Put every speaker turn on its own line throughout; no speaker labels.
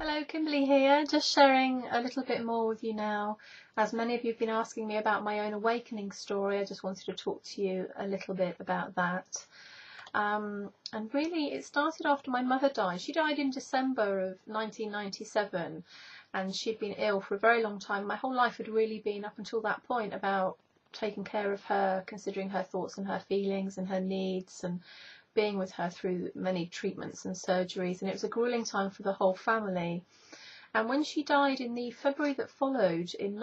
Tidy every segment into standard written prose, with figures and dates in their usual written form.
Hello, Kimberly here, just sharing a little bit more with you now. As many of you have been asking me about my own awakening story, I just wanted to talk to you a little bit about that. And really, it started after my mother died. She died in December of 1997, and she'd been ill for a very long time. My whole life had really been, up until that point, about taking care of her, considering her thoughts and her feelings and her needs, and being with her through many treatments and surgeries, and it was a grueling time for the whole family. And when she died in the February that followed, in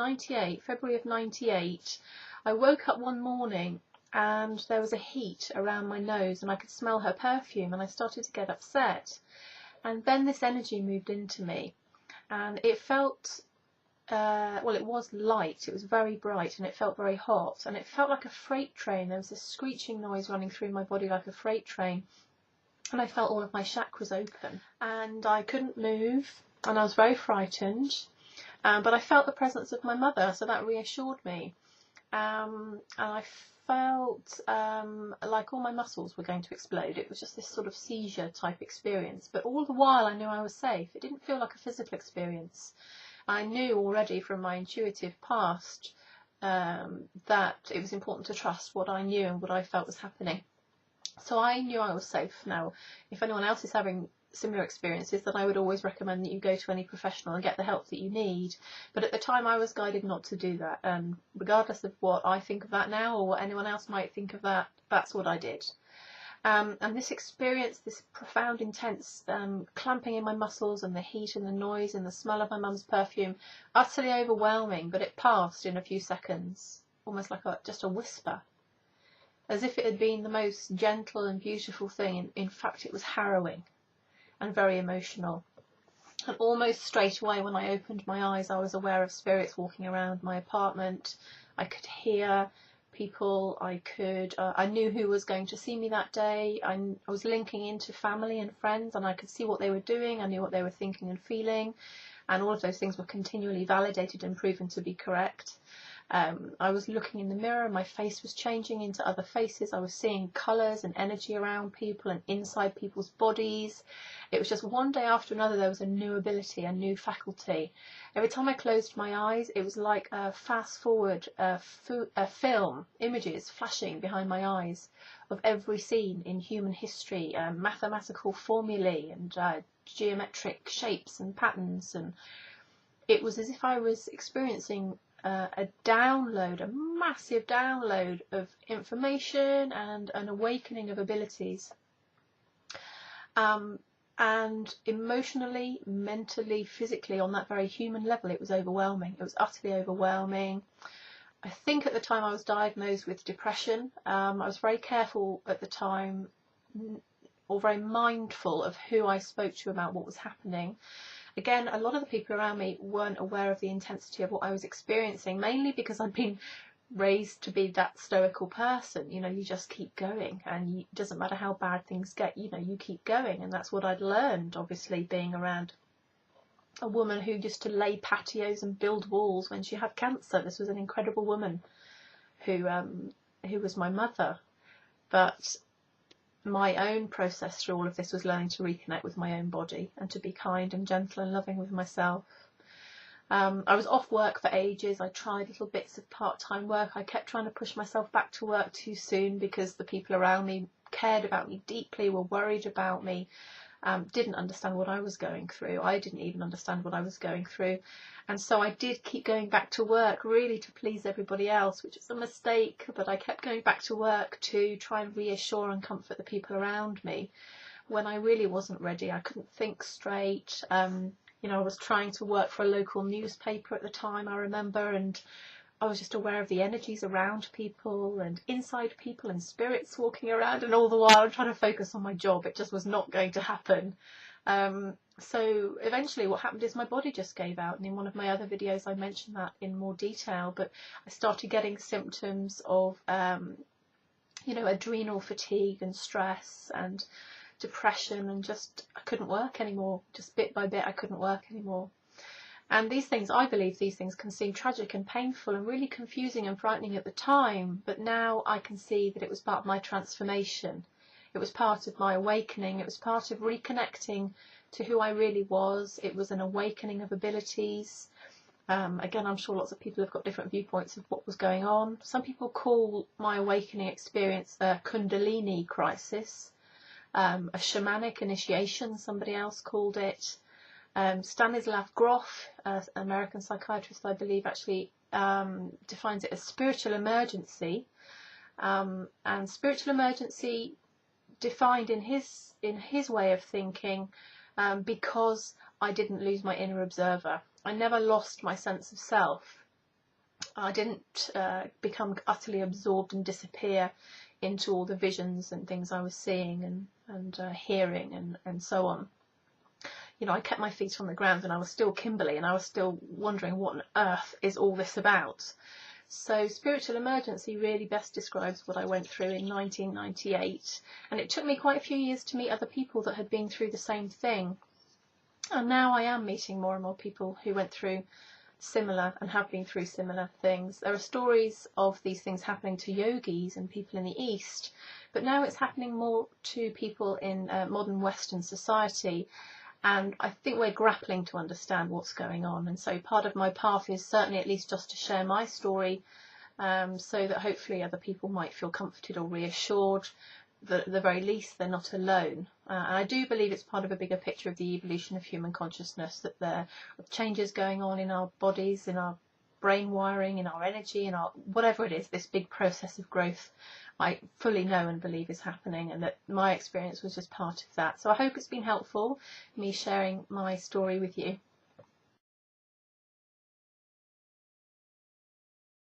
February of 98, I woke up one morning and there was a heat around my nose and I could smell her perfume, and I started to get upset. And then this energy moved into me, and it felt well, it was light, it was very bright, and it felt very hot, and it felt like a freight train. There was this screeching noise running through my body like a freight train, and I felt all of my chakras open, and I couldn't move, and I was very frightened, but I felt the presence of my mother, so that reassured me, and I felt like all my muscles were going to explode. It was just this sort of seizure type experience, but all the while I knew I was safe. It didn't feel like a physical experience. I knew already from my intuitive past that it was important to trust what I knew and what I felt was happening. So I knew I was safe. Now, if anyone else is having similar experiences, then I would always recommend that you go to any professional and get the help that you need. But at the time I was guided not to do that, and regardless of what I think of that now or what anyone else might think of that, that's what I did. And this experience, this profound, intense clamping in my muscles, and the heat and the noise and the smell of my mum's perfume, utterly overwhelming, but it passed in a few seconds, almost like just a whisper, as if it had been the most gentle and beautiful thing. In fact, it was harrowing and very emotional. And almost straight away when I opened my eyes, I was aware of spirits walking around my apartment. I could hear people. I knew who was going to see me that day. I was linking into family and friends, and I could see what they were doing. I knew what they were thinking and feeling, and all of those things were continually validated and proven to be correct. I was looking in the mirror, and my face was changing into other faces. I was seeing colours and energy around people and inside people's bodies. It was just one day after another there was a new ability, a new faculty. Every time I closed my eyes, it was like a fast forward film, images flashing behind my eyes of every scene in human history, mathematical formulae and geometric shapes and patterns, and it was as if I was experiencing a download, a massive download of information and an awakening of abilities. And emotionally, mentally, physically, on that very human level, it was overwhelming. It was utterly overwhelming. I think at the time I was diagnosed with depression. I was very careful at the time, or very mindful of who I spoke to about what was happening. Again, a lot of the people around me weren't aware of the intensity of what I was experiencing, mainly because I'd been raised to be that stoical person. You know, you just keep going, and it doesn't matter how bad things get, you know, you keep going. And that's what I'd learned, obviously, being around a woman who used to lay patios and build walls when she had cancer. This was an incredible woman who was my mother. But my own process through all of this was learning to reconnect with my own body and to be kind and gentle and loving with myself. I was off work for ages. I tried little bits of part-time work. I kept trying to push myself back to work too soon because the people around me cared about me deeply, were worried about me, didn't understand what I was going through. I didn't even understand what I was going through. And so I did keep going back to work, really to please everybody else, which is a mistake, but I kept going back to work to try and reassure and comfort the people around me when I really wasn't ready. I couldn't think straight. You know, I was trying to work for a local newspaper at the time, I remember, and I was just aware of the energies around people and inside people and spirits walking around, and all the while I'm trying to focus on my job. It just was not going to happen. So eventually what happened is my body just gave out, and in one of my other videos I mentioned that in more detail, but I started getting symptoms of you know, adrenal fatigue and stress and depression, and just I couldn't work anymore. Just bit by bit I couldn't work anymore. And these things, I believe these things can seem tragic and painful and really confusing and frightening at the time, but now I can see that it was part of my transformation. It was part of my awakening. It was part of reconnecting to who I really was. It was an awakening of abilities. Again, I'm sure lots of people have got different viewpoints of what was going on. Some people call my awakening experience a Kundalini crisis, a shamanic initiation, somebody else called it. Stanislav Grof, an American psychiatrist, I believe, actually defines it as spiritual emergency. And spiritual emergency defined in his way of thinking, because I didn't lose my inner observer. I never lost my sense of self. I didn't become utterly absorbed and disappear into all the visions and things I was seeing and hearing and so on. You know, I kept my feet on the ground and I was still Kimberly, and I was still wondering what on earth is all this about. So spiritual emergency really best describes what I went through in 1998, and it took me quite a few years to meet other people that had been through the same thing. And now I am meeting more and more people who went through similar and have been through similar things. There are stories of these things happening to yogis and people in the East, but now it's happening more to people in modern Western society. And I think we're grappling to understand what's going on. And so part of my path is certainly at least just to share my story, so that hopefully other people might feel comforted or reassured that at the very least they're not alone. And I do believe it's part of a bigger picture of the evolution of human consciousness, that there are changes going on in our bodies, in our brain wiring, in our energy, in our whatever it is, this big process of growth I fully know and believe is happening, and that my experience was just part of that. So I hope it's been helpful, me sharing my story with you.